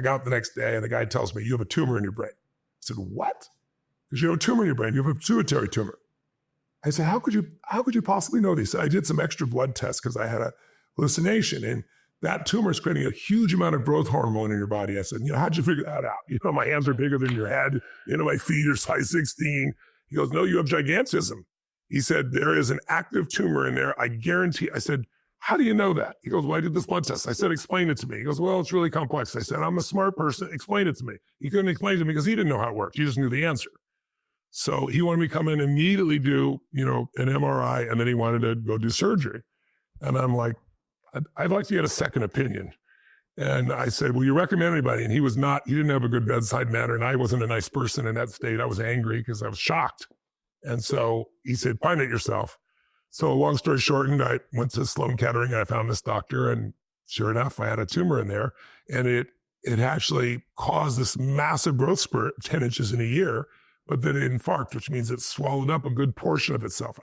I got out the next day and the guy tells me, you have a tumor in your brain. I said, what? Because you have a tumor in your brain. You have a pituitary tumor. I said, how could you possibly know this? I did some extra blood tests because I had a hallucination, and that tumor is creating a huge amount of growth hormone in your body. I said, how'd you figure that out? My hands are bigger than your head. My feet are size 16. He goes, no, you have gigantism. He said, there is an active tumor in there. I guarantee. I said, how do you know that? He goes, well, I did this blood test. I said, explain it to me. He goes, well, it's really complex. I said, I'm a smart person. Explain it to me. He couldn't explain it to me because he didn't know how it worked. He just knew the answer. So he wanted me to come in and immediately do, an MRI, and then he wanted to go do surgery. And I'm like, I'd like to get a second opinion. And I said, will you recommend anybody? And he didn't have a good bedside manner, and I wasn't a nice person in that state. I was angry because I was shocked. And so he said, find it yourself. So long story shortened, I went to Sloan Kettering, and I found this doctor, and sure enough, I had a tumor in there, and it actually caused this massive growth spurt, 10 inches in a year, but then it infarcted, which means it swallowed up a good portion of itself.